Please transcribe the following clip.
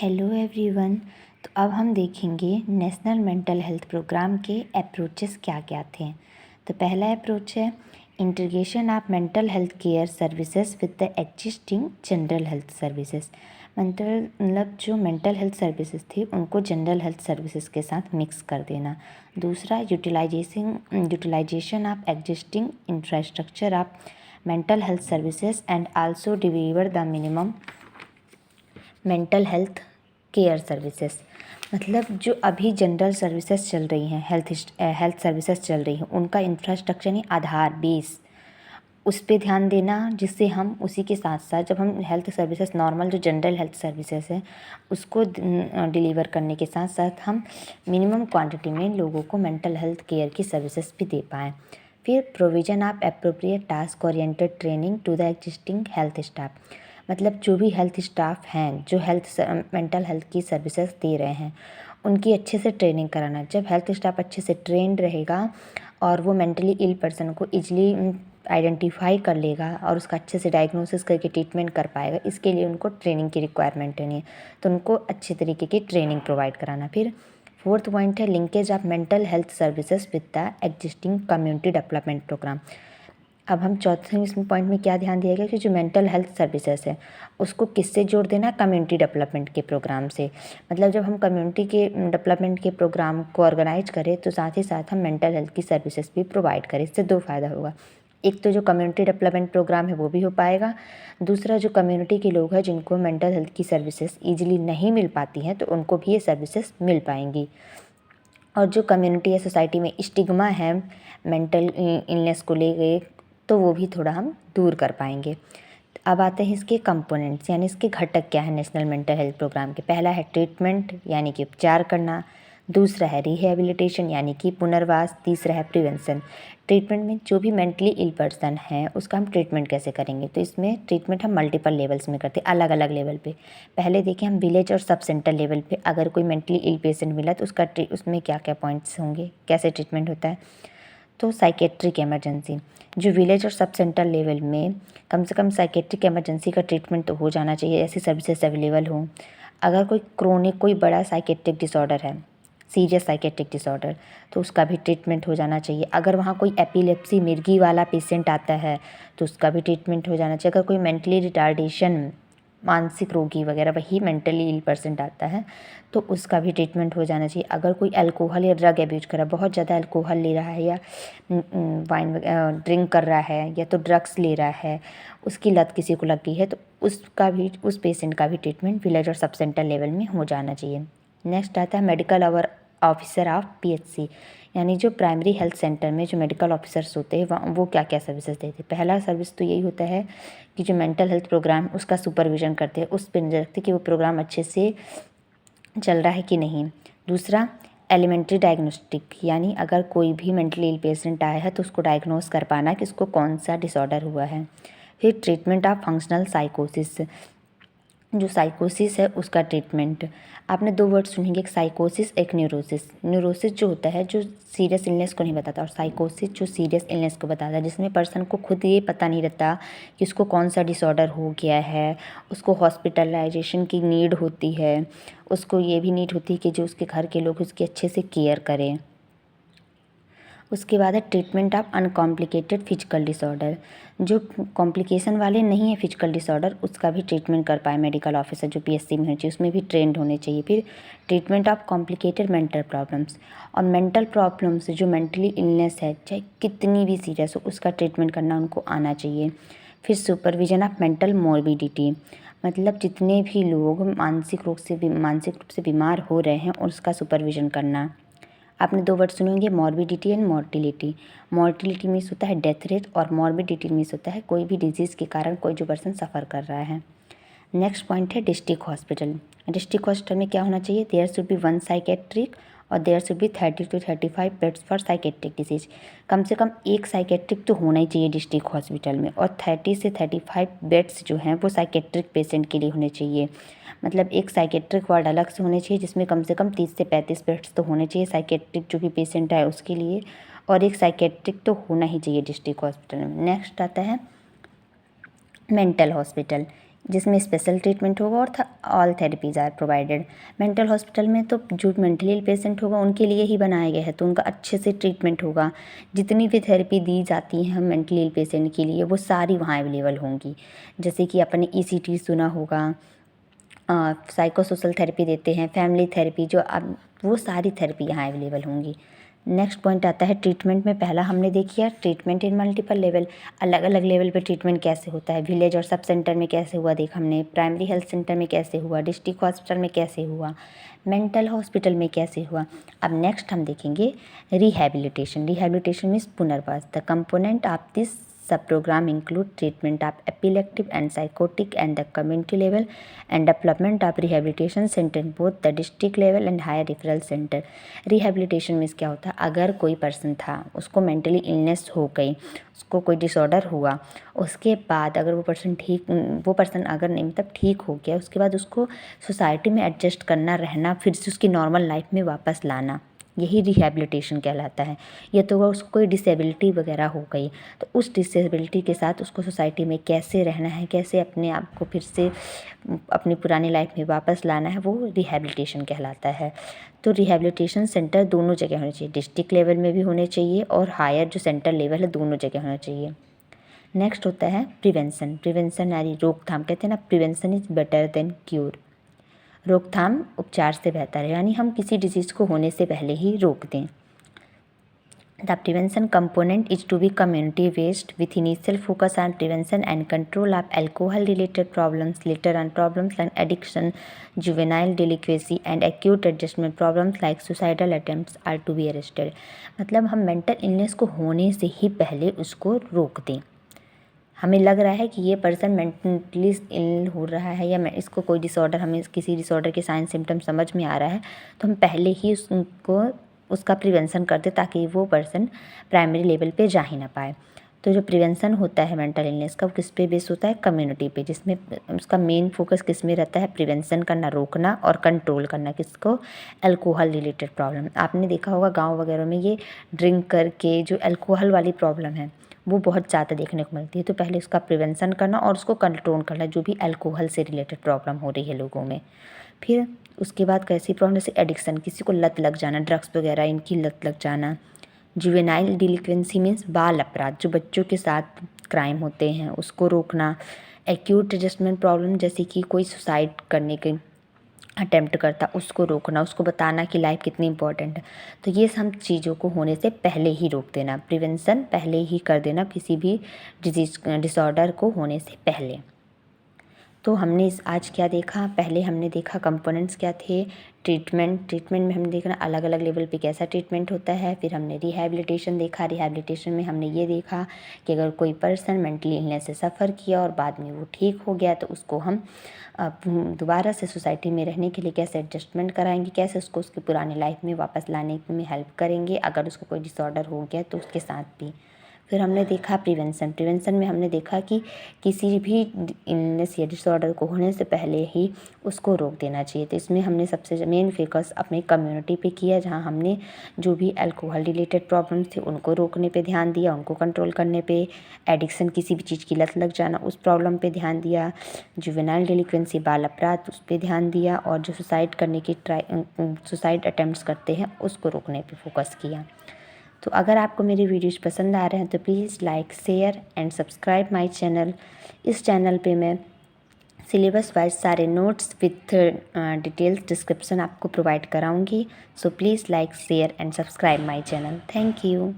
Hello everyone. तो अब हम देखेंगे नेशनल मेंटल हेल्थ प्रोग्राम के अप्रोचेस क्या क्या थे। तो पहला अप्रोच है integration of mental health care services with the existing general health services. मतलब जो मेंटल हेल्थ सर्विसेज थी उनको जनरल हेल्थ सर्विसेज के साथ मिक्स कर देना। दूसरा utilization of existing infrastructure of mental health services and also deliver the minimum mental health care services. मतलब जो अभी जनरल सर्विसेज चल रही हैं, हेल्थ सर्विसेज चल रही हैं, उनका इंफ्रास्ट्रक्चर नहीं, आधार बेस उस पे ध्यान देना, जिससे हम उसी के साथ साथ जब हम हेल्थ सर्विसेज नॉर्मल जो जनरल हेल्थ सर्विसेज है उसको डिलीवर करने के साथ साथ हम मिनिमम क्वांटिटी में लोगों को मेंटल हेल्थ केयर की सर्विसेज भी दे पाएँ। फिर provision of appropriate task oriented training to the existing health staff. मतलब जो भी हेल्थ स्टाफ हैं जो मेंटल हेल्थ की सर्विसेज दे रहे हैं उनकी अच्छे से ट्रेनिंग कराना। जब हेल्थ स्टाफ अच्छे से ट्रेंड रहेगा और वो मेंटली इल पर्सन को ईजिली आइडेंटिफाई कर लेगा और उसका अच्छे से डायग्नोसिस करके ट्रीटमेंट कर पाएगा, इसके लिए उनको ट्रेनिंग की रिक्वायरमेंट नहीं है, तो उनको अच्छे तरीके की ट्रेनिंग प्रोवाइड कराना। फिर फोर्थ पॉइंट है linkage of mental health services with the existing community development programme. अब हम चौथे इसमें पॉइंट में क्या ध्यान दिया गया कि जो मेंटल हेल्थ सर्विसेज है उसको किससे जोड़ देना, कम्युनिटी डेवलपमेंट के प्रोग्राम से। मतलब जब हम कम्युनिटी के डेवलपमेंट के प्रोग्राम को ऑर्गेनाइज करें तो साथ ही साथ हम मेंटल हेल्थ की सर्विसेज भी प्रोवाइड करें। इससे दो फ़ायदा होगा, एक तो जो कम्युनिटी डेवलपमेंट प्रोग्राम है वो भी हो पाएगा, दूसरा जो कम्युनिटी के लोग हैं जिनको मेंटल हेल्थ की सर्विसेज ईजिली नहीं मिल पाती हैं तो उनको भी ये सर्विसेज मिल पाएंगी। और जो कम्युनिटी या सोसाइटी में स्टिग्मा है मेंटल इलनेस को लेके तो वो भी थोड़ा हम दूर कर पाएंगे। अब आते हैं इसके कंपोनेंट्स यानी इसके घटक क्या है नेशनल मेंटल हेल्थ प्रोग्राम के। पहला है ट्रीटमेंट यानी कि उपचार करना, दूसरा है रिहेबिलिटेशन यानी कि पुनर्वास, तीसरा है प्रिवेंशन। ट्रीटमेंट में जो भी मेंटली इल पर्सन है उसका हम ट्रीटमेंट कैसे करेंगे, तो इसमें ट्रीटमेंट हम मल्टीपल लेवल्स में करते हैं, अलग अलग लेवल पे। पहले देखिए हम विलेज और सब सेंटर लेवल पे अगर कोई मेंटली इल पेशेंट मिला तो उसमें क्या क्या पॉइंट्स होंगे, कैसे ट्रीटमेंट होता है। तो साइकेट्रिक इमरजेंसी, जो विलेज और सब सेंटर लेवल में कम से कम साइकेट्रिक इमरजेंसी का ट्रीटमेंट तो हो जाना चाहिए, ऐसी सर्विसेज अवेलेबल हो। अगर कोई क्रोनिक कोई बड़ा साइकेट्रिक डिसऑर्डर है, सीरियस साइकेट्रिक डिसऑर्डर, तो उसका भी ट्रीटमेंट हो जाना चाहिए। अगर वहाँ कोई एपिलेप्सी मिर्गी वाला पेशेंट आता है तो उसका भी ट्रीटमेंट हो जाना चाहिए। अगर कोई मेंटली रिटार्डेशन मानसिक रोगी वगैरह वही मेंटली इल पर्सन आता है तो उसका भी ट्रीटमेंट हो जाना चाहिए। अगर कोई अल्कोहल या ड्रग एब्यूज कर रहा है, बहुत ज़्यादा अल्कोहल ले रहा है या वाइन ड्रिंक कर रहा है या तो ड्रग्स ले रहा है, उसकी लत किसी को लग गई है तो उसका भी उस पेशेंट का भी ट्रीटमेंट विलेज और सब सेंटर लेवल में हो जाना चाहिए। नेक्स्ट आता है मेडिकल ऑफिसर ऑफ पीएचसी, यानी जो प्राइमरी हेल्थ सेंटर में जो मेडिकल ऑफिसर्स होते हैं वो क्या क्या सर्विसेज देते हैं। पहला सर्विस तो यही होता है कि जो मेंटल हेल्थ प्रोग्राम उसका सुपरविजन करते हैं, उस पर नजर रखते हैं कि वो प्रोग्राम अच्छे से चल रहा है कि नहीं। दूसरा एलिमेंट्री डायग्नोस्टिक, यानी अगर कोई भी मेंटली इल पेशेंट आया है तो उसको डायग्नोस कर पाना कि उसको कौन सा डिसऑर्डर हुआ है। फिर ट्रीटमेंट ऑफ फंक्शनल साइकोसिस, जो साइकोसिस है उसका ट्रीटमेंट। आपने दो वर्ड सुनेंगे, एक साइकोसिस एक न्यूरोसिस। न्यूरोसिस जो होता है जो सीरियस इलनेस को नहीं बताता और साइकोसिस जो सीरियस इलनेस को बताता है, जिसमें पर्सन को खुद ये पता नहीं रहता कि उसको कौन सा डिसऑर्डर हो गया है, उसको हॉस्पिटलाइजेशन की नीड होती है, उसको ये भी नीड होती है कि जो उसके घर के लोग उसकी अच्छे से केयर करें। उसके बाद है treatment of uncomplicated physical disorder, जो कॉम्प्लिकेशन वाले नहीं है फिजिकल डिसऑर्डर उसका भी ट्रीटमेंट कर पाए मेडिकल ऑफिसर जो पीएचसी में होनी चाहिए, उसमें भी ट्रेंड होने चाहिए। फिर treatment of complicated mental problems, और मेंटल प्रॉब्लम्स जो मेंटली इलनेस है चाहे कितनी भी सीरियस हो उसका ट्रीटमेंट करना उनको आना चाहिए। फिर सुपरविजन ऑफ मेंटल मोर्बिडिटी, मतलब जितने भी लोग मानसिक रूप से बीमार हो रहे हैं उसका सुपरविजन करना। आपने दो वर्ड सुने होंगे, morbidity and mortality. Mortality means होता है डेथ रेट और मॉर्बिडिटी मीन्स होता है कोई भी डिजीज़ के कारण कोई जो पर्सन सफ़र कर रहा है। नेक्स्ट पॉइंट है डिस्ट्रिक्ट हॉस्पिटल। डिस्ट्रिक्ट हॉस्पिटल में क्या होना चाहिए, there should be one psychiatric और there should be 30 to 35 beds for psychiatric disease. कम से कम एक साइकेट्रिक तो होना ही चाहिए डिस्ट्रिक्ट हॉस्पिटल में, और 30 से 35 बेड्स जो हैं वो साइकेट्रिक पेशेंट के लिए होने चाहिए। मतलब एक साइकेट्रिक वार्ड अलग से होने चाहिए जिसमें कम से कम 30 से 35 बेड्स तो होने चाहिए साइकेट्रिक जो भी पेशेंट है उसके लिए, और एक साइकेट्रिक तो होना ही चाहिए डिस्ट्रिक्ट हॉस्पिटल में। नेक्स्ट आता है मेंटल हॉस्पिटल, जिसमें स्पेशल ट्रीटमेंट होगा और all therapies are provided. Mental hospital में तो जो मेंटली इल पेशेंट होगा उनके लिए ही बनाया गया है, तो उनका अच्छे से ट्रीटमेंट होगा। जितनी भी थेरेपी दी जाती हैं मेंटली इल पेशेंट के लिए वो सारी वहाँ अवेलेबल होंगी। जैसे कि आपने ECT सुना होगा, साइको सोशल थेरेपी देते हैं, फैमिली थेरेपी, जो अब वो सारी थेरेपी यहाँ अवेलेबल होंगी। नेक्स्ट पॉइंट आता है ट्रीटमेंट में। पहला हमने देखिए ट्रीटमेंट इन मल्टीपल लेवल, अलग अलग लेवल पे ट्रीटमेंट कैसे होता है। विलेज और सब सेंटर में कैसे हुआ देखा हमने, प्राइमरी हेल्थ सेंटर में कैसे हुआ, डिस्ट्रिक्ट हॉस्पिटल में कैसे हुआ, मेंटल हॉस्पिटल में कैसे हुआ। अब नेक्स्ट हम देखेंगे रिहैबिलिटेशन। रिहैबिलिटेशन मीन्स पुनर्वास। The component of this sub programme include treatment of epileptic and psychotic and the community level and development of rehabilitation centre both the district level and higher referral centre. Rehabilitation means क्या होता है, अगर कोई person था उसको mentally illness हो गई, उसको कोई डिसऑर्डर हुआ, उसके बाद अगर वो पर्सन अगर नहीं मतलब ठीक हो गया, उसके बाद उसको सोसाइटी में एडजस्ट करना, रहना, फिर से उसकी नॉर्मल लाइफ में वापस लाना, यही रिहैबिलिटेशन कहलाता है। ये तो उसको कोई डिसेबिलिटी वगैरह हो गई तो उस डिसेबिलिटी के साथ उसको सोसाइटी में कैसे रहना है, कैसे अपने आप को फिर से अपनी पुरानी लाइफ में वापस लाना है, वो रिहैबिलिटेशन कहलाता है। तो रिहैबिलिटेशन सेंटर दोनों जगह होने चाहिए, डिस्ट्रिक्ट लेवल में भी होने चाहिए और हायर जो सेंटर लेवल है दोनों जगह होना चाहिए। नेक्स्ट होता है प्रिवेंशन। प्रिवेंशन यानी रोकथाम, कहते हैं ना prevention is better than cure. रोकथाम उपचार से बेहतर है, यानी हम किसी डिजीज़ को होने से पहले ही रोक दें। The prevention component is to be community based with initial focus on prevention and control of alcohol related problems, later on problems like addiction, juvenile delinquency and acute adjustment problems like suicidal attempts are to be arrested। मतलब हम mental illness को होने से ही पहले उसको रोक दें। हमें लग रहा है कि ये पर्सन मेंटली इल हो रहा है या इसको कोई डिसऑर्डर, हमें किसी डिसऑर्डर के साइन सिम्टम समझ में आ रहा है, तो हम पहले ही उसका प्रिवेंशन कर दें ताकि वो पर्सन प्राइमरी लेवल पे जा ही ना पाए। तो जो प्रिवेंशन होता है मेंटल इलनेस का, वो किस पे बेस होता है, कम्युनिटी पे, जिसमें उसका मेन फोकस किस में रहता है, प्रिवेंशन करना, रोकना और कंट्रोल करना। किसको, अल्कोहल रिलेटेड प्रॉब्लम। आपने देखा होगा गाँव वगैरह में ये ड्रिंक करके जो अल्कोहल वाली प्रॉब्लम है वो बहुत ज़्यादा देखने को मिलती है। तो पहले उसका प्रिवेंशन करना और उसको कंट्रोल करना, जो भी अल्कोहल से रिलेटेड प्रॉब्लम हो रही है लोगों में। फिर उसके बाद कैसी प्रॉब्लम, जैसे एडिक्शन, किसी को लत लग जाना, ड्रग्स वगैरह इनकी लत लग जाना। जुवेनाइल डिलिक्वेंसी मीन्स बाल अपराध, जो बच्चों के साथ क्राइम होते हैं उसको रोकना। एक्यूट एडजस्टमेंट प्रॉब्लम, जैसे कि कोई सुसाइड करने के अटेम्प्ट करता, उसको रोकना, उसको बताना कि लाइफ कितनी इंपॉर्टेंट है। तो ये सब चीज़ों को होने से पहले ही रोक देना, प्रिवेंशन पहले ही कर देना किसी भी डिसऑर्डर को होने से पहले। तो हमने आज क्या देखा, पहले हमने देखा कंपोनेंट्स क्या थे, ट्रीटमेंट में हमने देखना अलग अलग लेवल पे कैसा ट्रीटमेंट होता है। फिर हमने रिहैबिलिटेशन देखा, रिहैबिलिटेशन में हमने ये देखा कि अगर कोई पर्सन मेंटली इलनेस से सफ़र किया और बाद में वो ठीक हो गया तो उसको हम दोबारा से सोसाइटी में रहने के लिए कैसे एडजस्टमेंट कराएंगे, कैसे उसको उसकी पुरानी लाइफ में वापस लाने में हेल्प करेंगे, अगर उसको कोई डिसऑर्डर हो गया तो उसके साथ भी। फिर हमने देखा प्रिवेंशन में हमने देखा कि किसी भी इलनेस या डिसऑर्डर को होने से पहले ही उसको रोक देना चाहिए। तो इसमें हमने सबसे मेन फोकस अपनी कम्युनिटी पे किया, जहाँ हमने जो भी अल्कोहल रिलेटेड प्रॉब्लम्स थे उनको रोकने पे ध्यान दिया, उनको कंट्रोल करने पे। एडिक्शन, किसी भी चीज़ की लत लग जाना, उस प्रॉब्लम पे ध्यान दिया। जुवेनाइल डिलिक्वेंसी, बाल अपराध, उस पर ध्यान दिया। और जो सुसाइड करने की सुसाइड अटेम्प्ट्स करते हैं उसको रोकने पे फोकस किया। तो अगर आपको मेरी वीडियोज़ पसंद आ रहे हैं तो please like, share and subscribe my channel. इस चैनल पे मैं सिलेबस वाइज सारे नोट्स विथ डिटेल्स डिस्क्रिप्शन आपको प्रोवाइड कराऊंगी। So please like, share and subscribe my channel. Thank you.